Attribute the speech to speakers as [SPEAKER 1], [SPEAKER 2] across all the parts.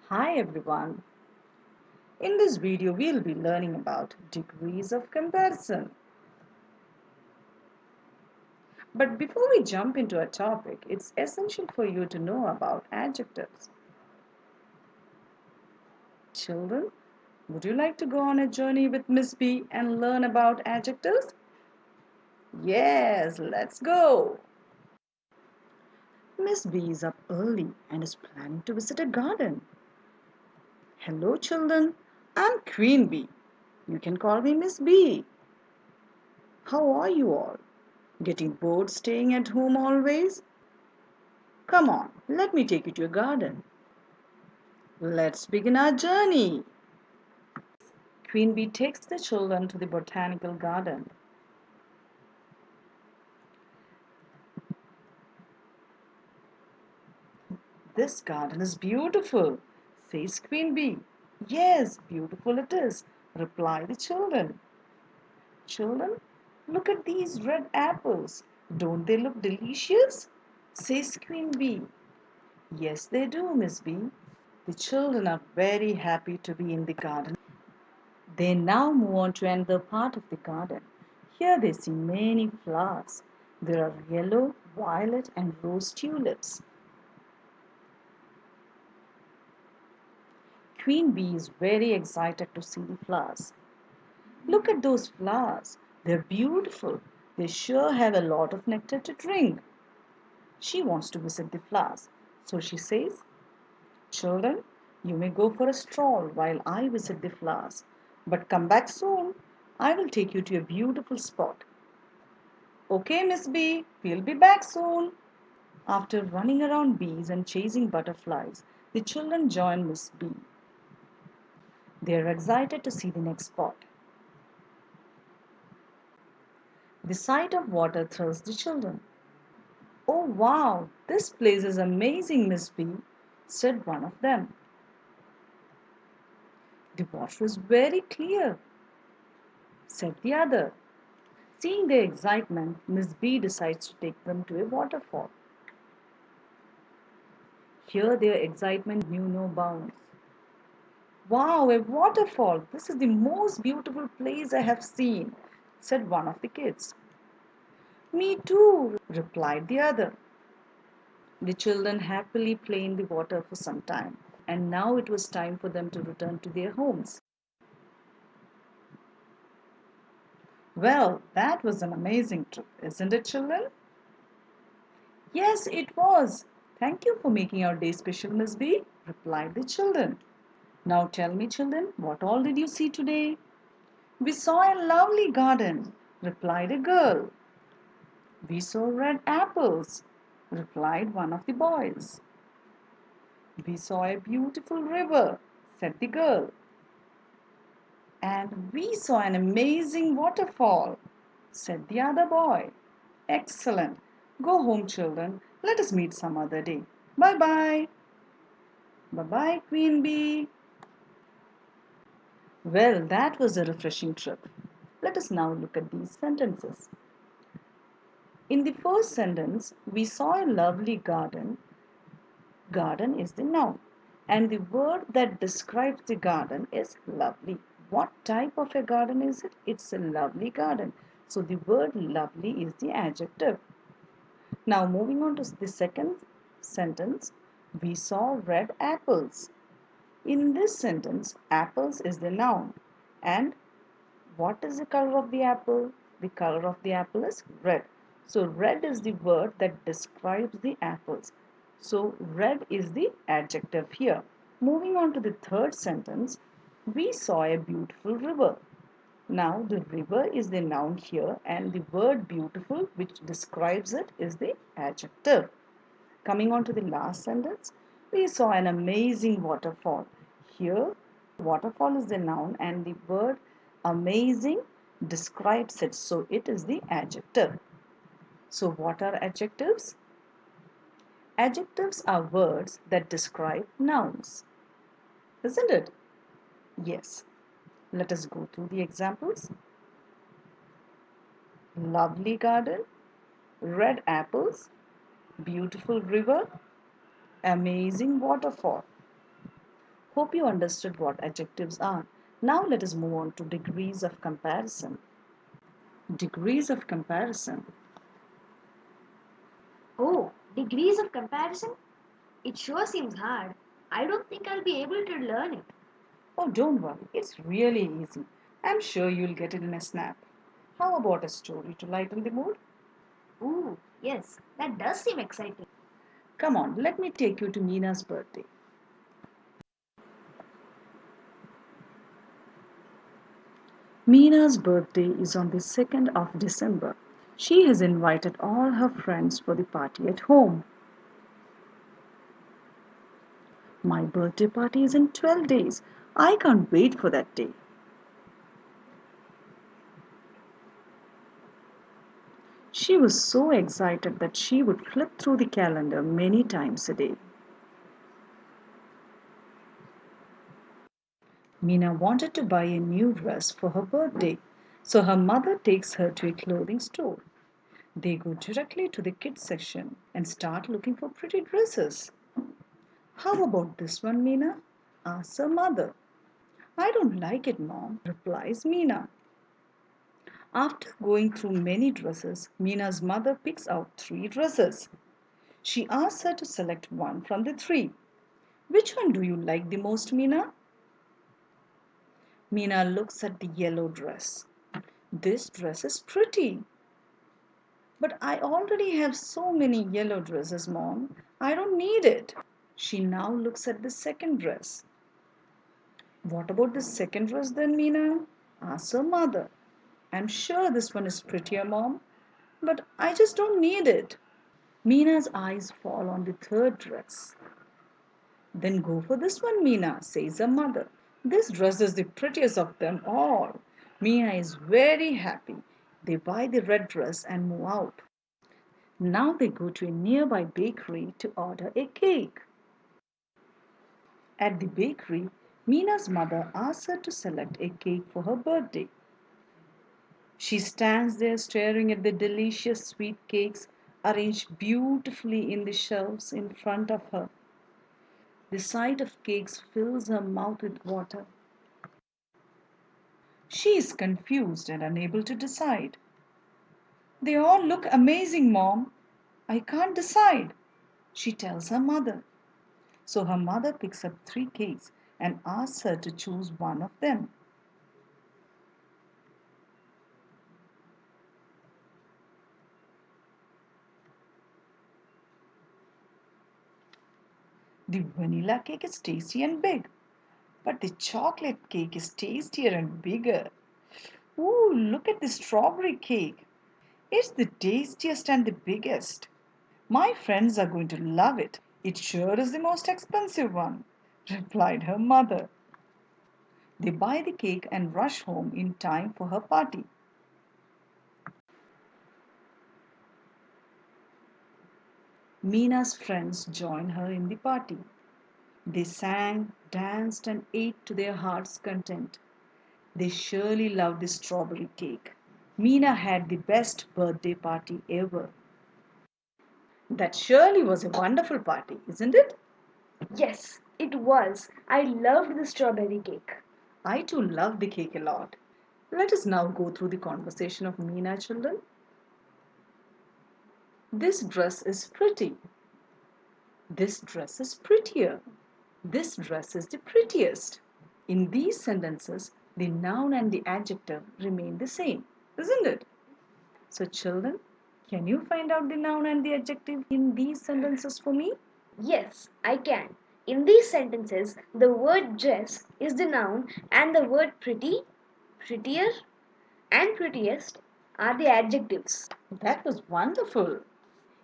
[SPEAKER 1] Hi everyone. In this video we'll be learning about degrees of comparison. But before we jump into a topic, it's essential for you to know about adjectives. Children, would you like to go on a journey with Miss B and learn about adjectives? Yes, let's go. Miss B is up early and is planning to visit a garden. Hello children, I'm Queen Bee. You can call me Miss B. How are you all? Getting bored staying at home always? Come on, let me take you to a garden. Let's begin our journey. Queen Bee takes the children to the botanical garden. This garden is beautiful, says Queen Bee. Yes, beautiful it is, reply the children. Children, look at these red apples. Don't they look delicious? Says Queen Bee. Yes, they do, Miss Bee. The children are very happy to be in the garden. They now move on to another part of the garden. Here they see many flowers. There are yellow, violet, and rose tulips. Queen Bee is very excited to see the flowers. Look at those flowers. They're beautiful. They sure have a lot of nectar to drink. She wants to visit the flowers. So she says, children, you may go for a stroll while I visit the flowers. But come back soon. I will take you to a beautiful spot. Okay, Miss B, we'll be back soon. After running around bees and chasing butterflies, the children join Miss B. They are excited to see the next spot. The sight of water thrills the children. Oh wow, this place is amazing, Miss B, said one of them. The water is very clear, said the other. Seeing their excitement, Miss B decides to take them to a waterfall. Here their excitement knew no bounds. Wow, a waterfall! This is the most beautiful place I have seen, said one of the kids. Me too, replied the other. The children happily played in the water for some time, and now it was time for them to return to their homes. Well, that was an amazing trip, isn't it, children? Yes, it was. Thank you for making our day special, Miss B, replied the children. Now tell me, children, what all did you see today? We saw a lovely garden, replied a girl. We saw red apples, replied one of the boys. We saw a beautiful river, said the girl. And we saw an amazing waterfall, said the other boy. Excellent. Go home, children. Let us meet some other day. Bye bye. Bye bye, Queen Bee. Well, that was a refreshing trip. Let us now look at these sentences. In the first sentence, we saw a lovely garden. Garden is the noun, and the word that describes the garden is lovely. What type of a garden is it? It's a lovely garden. So the word lovely is the adjective. Now moving on to the second sentence, we saw red apples. In this sentence, apples is the noun, and what is the color of the apple? The color of the apple is red. So red is the word that describes the apples. So red is the adjective here. Moving on to the third sentence, we saw a beautiful river. Now the river is the noun here and the word beautiful which describes it is the adjective. Coming on to the last sentence, we saw an amazing waterfall. Here, waterfall is the noun and the word amazing describes it. So it is the adjective. So what are adjectives? Adjectives are words that describe nouns. Isn't it? Yes. Let us go through the examples. Lovely garden, red apples, beautiful river, amazing waterfall. Hope you understood what adjectives are. Now let us move on to degrees of comparison. Degrees of comparison.
[SPEAKER 2] Oh, degrees of comparison? It sure seems hard. I don't think I'll be able to learn it.
[SPEAKER 1] Oh, don't worry, it's really easy. I'm sure you'll get it in a snap. How about a story to lighten the mood?
[SPEAKER 2] Ooh, yes, that does seem exciting.
[SPEAKER 1] Come on, let me take you to Mina's birthday. Mina's birthday is on the 2nd of December. She has invited all her friends for the party at home. My birthday party is in 12 days. I can't wait for that day. She was so excited that she would flip through the calendar many times a day. Mina wanted to buy a new dress for her birthday, so her mother takes her to a clothing store. They go directly to the kids section and start looking for pretty dresses. How about this one, Mina? Asks her mother. I don't like it, Mom, replies Mina. After going through many dresses, Mina's mother picks out three dresses. She asks her to select one from the three. Which one do you like the most, Mina? Mina looks at the yellow dress. This dress is pretty. But I already have so many yellow dresses, Mom. I don't need it. She now looks at the second dress. What about the second dress then, Mina? Asks her mother. I'm sure this one is prettier, Mom, but I just don't need it. Mina's eyes fall on the third dress. Then go for this one, Mina, says her mother. This dress is the prettiest of them all. Mina is very happy. They buy the red dress and move out. Now they go to a nearby bakery to order a cake. At the bakery, Mina's mother asks her to select a cake for her birthday. She stands there staring at the delicious sweet cakes arranged beautifully in the shelves in front of her. The sight of cakes fills her mouth with water. She is confused and unable to decide. They all look amazing, Mom. I can't decide, she tells her mother. So her mother picks up three cakes and asks her to choose one of them. The vanilla cake is tasty and big, but the chocolate cake is tastier and bigger. Ooh, look at the strawberry cake. It's the tastiest and the biggest. My friends are going to love it. It sure is the most expensive one, replied her mother. They buy the cake and rush home in time for her party. Mina's friends join her in the party. They sang, danced, and ate to their heart's content. They surely loved the strawberry cake. Mina had the best birthday party ever. That surely was a wonderful party, isn't it?
[SPEAKER 2] Yes, it was. I loved the strawberry cake.
[SPEAKER 1] I too loved the cake a lot. Let us now go through the conversation of Mina, children. This dress is pretty. This dress is prettier. This dress is the prettiest. In these sentences, the noun and the adjective remain the same, isn't it? So, children, can you find out the noun and the adjective in these sentences for me?
[SPEAKER 2] Yes, I can. In these sentences, the word dress is the noun and the word pretty, prettier, and prettiest are the adjectives.
[SPEAKER 1] That was wonderful.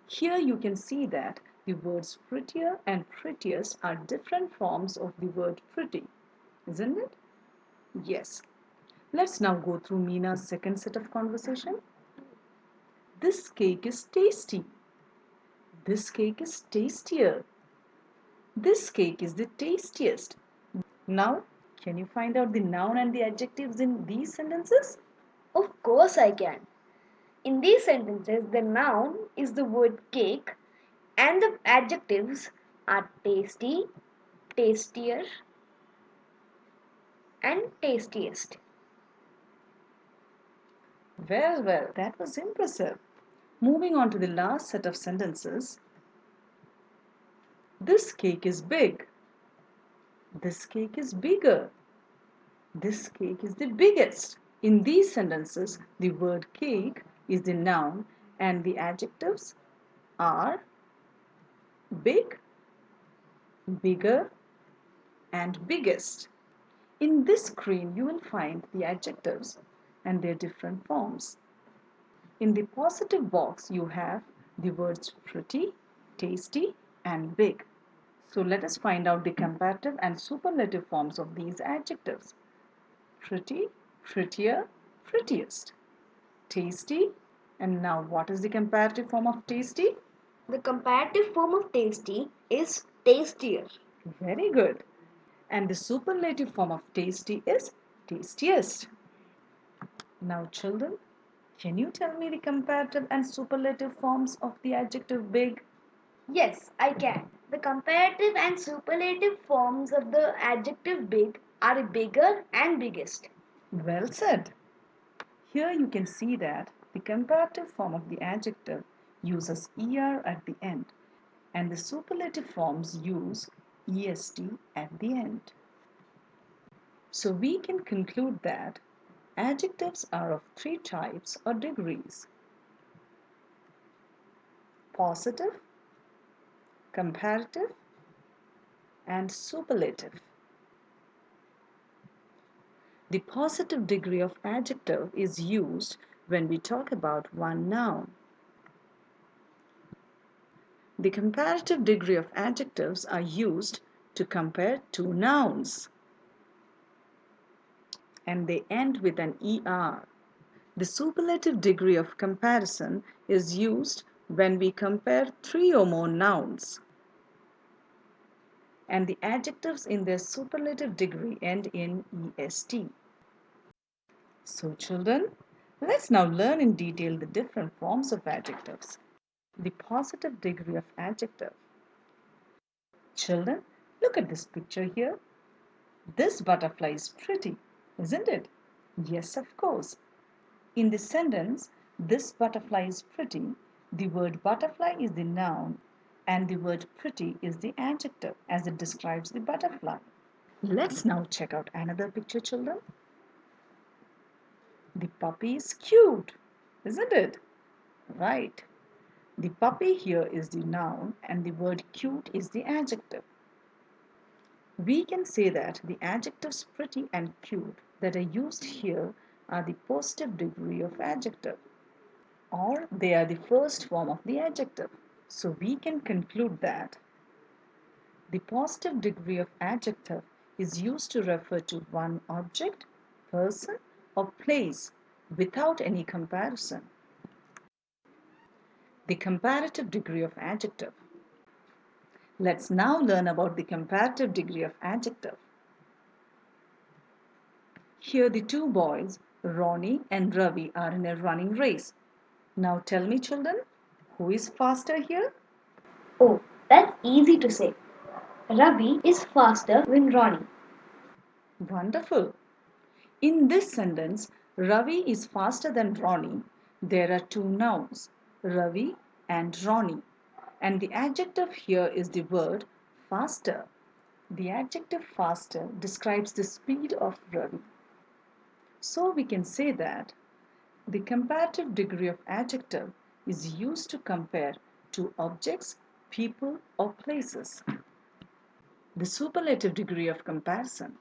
[SPEAKER 1] Here you can see that the words prettier and prettiest are different forms of the word pretty, isn't it? Yes. Let's now go through Mina's second set of conversation. This cake is tasty. This cake is tastier. This cake is the tastiest. Now, can you find out the noun and the adjectives in these sentences?
[SPEAKER 2] Of course, I can. In these sentences, the noun is the word cake and the adjectives are tasty, tastier, and tastiest.
[SPEAKER 1] Well, that was impressive. Moving on to the last set of sentences. This cake is big. This cake is bigger. This cake is the biggest. In these sentences, the word cake is the noun and the adjectives are big, bigger, and biggest. In this screen, you will find the adjectives and their different forms. In the positive box, you have the words pretty, tasty, and big. So let us find out the comparative and superlative forms of these adjectives. Pretty, prettier, prettiest. Tasty, and now what is the comparative form of tasty?
[SPEAKER 2] The comparative form of tasty is tastier.
[SPEAKER 1] Very good. And the superlative form of tasty is tastiest. Now, children, can you tell me the comparative and superlative forms of the adjective big?
[SPEAKER 2] Yes, I can. The comparative and superlative forms of the adjective big are bigger and biggest.
[SPEAKER 1] Well said. Here you can see that the comparative form of the adjective uses er at the end and the superlative forms use est at the end. So we can conclude that adjectives are of three types or degrees: positive, comparative, and superlative. The positive degree of adjective is used when we talk about one noun. The comparative degree of adjectives are used to compare two nouns, and they end with an er. The superlative degree of comparison is used when we compare three or more nouns, and the adjectives in their superlative degree end in est. So, children, let's now learn in detail the different forms of adjectives. The positive degree of adjective. Children, look at this picture here. This butterfly is pretty, isn't it? Yes, of course. In this sentence, this butterfly is pretty, the word butterfly is the noun and the word pretty is the adjective as it describes the butterfly. Let's now check out another picture, children. The puppy is cute, isn't it? Right. The puppy here is the noun and the word cute is the adjective. We can say that the adjectives pretty and cute that are used here are the positive degree of adjective, or they are the first form of the adjective. So we can conclude that the positive degree of adjective is used to refer to one object, person, or place without any comparison. The comparative degree of adjective. Let's now learn about the comparative degree of adjective. Here the two boys, Ronnie and Ravi, are in a running race. Now tell me, children, who is faster here?
[SPEAKER 2] Oh, that's easy to say. Ravi is faster than Ronnie.
[SPEAKER 1] Wonderful. In this sentence, Ravi is faster than Ronnie. There are two nouns, Ravi and Ronnie. And the adjective here is the word faster. The adjective faster describes the speed of Ravi. So we can say that the comparative degree of adjective is used to compare two objects, people, or places. The superlative degree of comparison.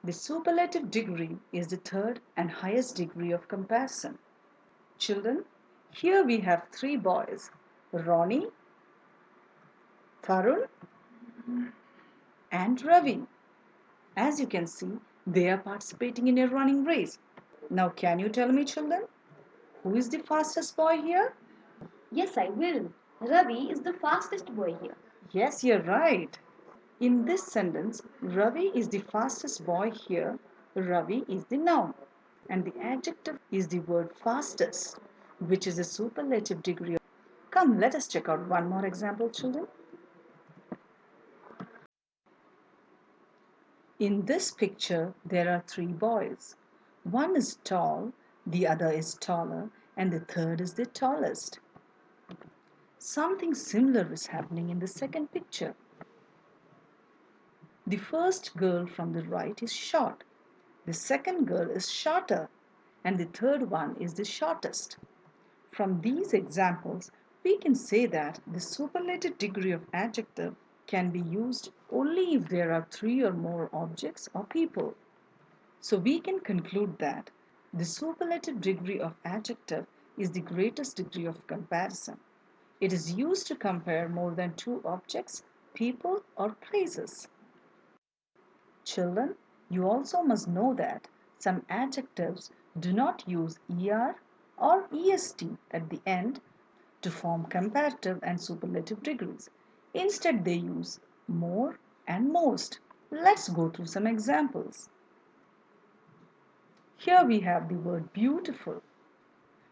[SPEAKER 1] The superlative degree is the third and highest degree of comparison. Children, here we have three boys, Ronnie, Tarun, and Ravi. As you can see, they are participating in a running race. Now, can you tell me, children, who is the fastest boy here?
[SPEAKER 2] Yes, I will. Ravi is the fastest boy here.
[SPEAKER 1] Yes, you're right. In this sentence, Ravi is the fastest boy here. Ravi is the noun, and the adjective is the word fastest, which is a superlative degree. Come, let us check out one more example, children. In this picture, there are three boys. One is tall, the other is taller, and the third is the tallest. Something similar is happening in the second picture. The first girl from the right is short, the second girl is shorter, and the third one is the shortest. From these examples, we can say that the superlative degree of adjective can be used only if there are three or more objects or people. So we can conclude that the superlative degree of adjective is the greatest degree of comparison. It is used to compare more than two objects, people, or places. Children, you also must know that some adjectives do not use er or est at the end to form comparative and superlative degrees. Instead, they use more and most. Let's go through some examples. Here we have the word beautiful.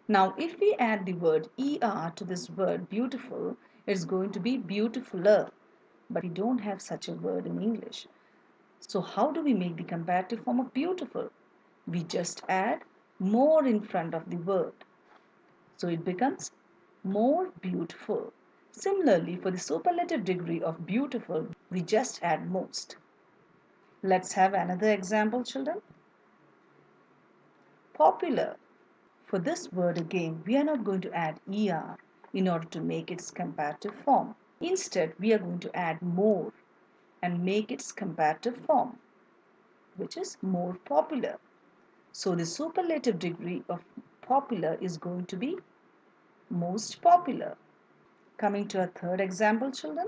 [SPEAKER 1] Now, if we add the word er to this word beautiful, it's going to be beautifuler. But we don't have such a word in English. So how do we make the comparative form of beautiful? We just add more in front of the word. So it becomes more beautiful. Similarly, for the superlative degree of beautiful, we just add most. Let's have another example, children. Popular. For this word again, we are not going to add er in order to make its comparative form. Instead, we are going to add more and make its comparative form, which is more popular. So the superlative degree of popular is going to be most popular. Coming to a third example, children.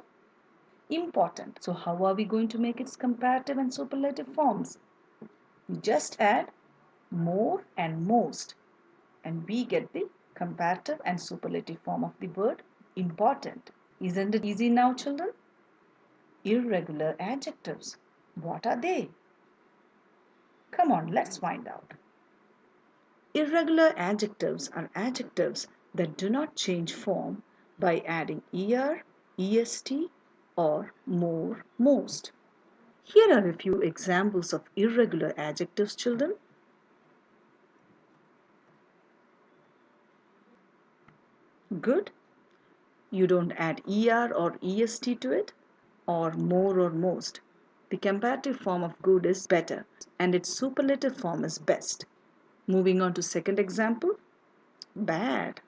[SPEAKER 1] Important. So how are we going to make its comparative and superlative forms? We just add more and most, and we get the comparative and superlative form of the word important. Isn't it easy now, children? Irregular adjectives. What are they? Come on, let's find out. Irregular adjectives are adjectives that do not change form by adding er, est, or more, most. Here are a few examples of irregular adjectives, children. Good. You don't add er or est to it, or more or most. The comparative form of good is better, and its superlative form is best. Moving on to second example, bad.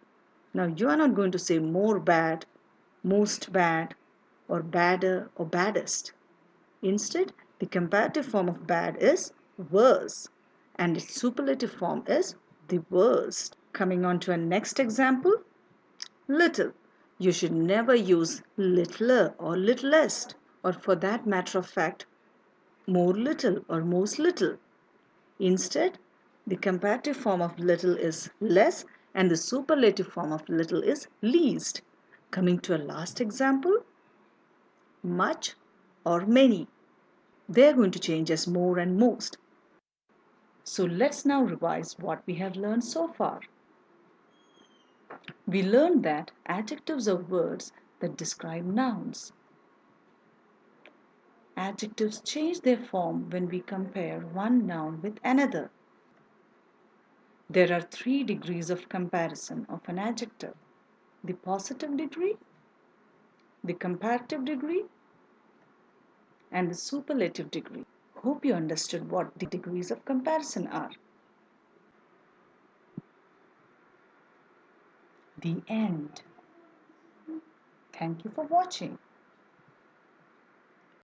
[SPEAKER 1] Now you are not going to say more bad, most bad, or badder or baddest. Instead, the comparative form of bad is worse, and its superlative form is the worst. Coming on to our next example, little. You should never use littler or littlest, or for that matter of fact, more little or most little. Instead, the comparative form of little is less and the superlative form of little is least. Coming to a last example, much or many. They're going to change as more and most. So let's now revise what we have learned so far. We learned that adjectives are words that describe nouns. Adjectives change their form when we compare one noun with another. There are three degrees of comparison of an adjective: the positive degree, the comparative degree, and the superlative degree. Hope you understood what the degrees of comparison are. The end. Thank you for watching.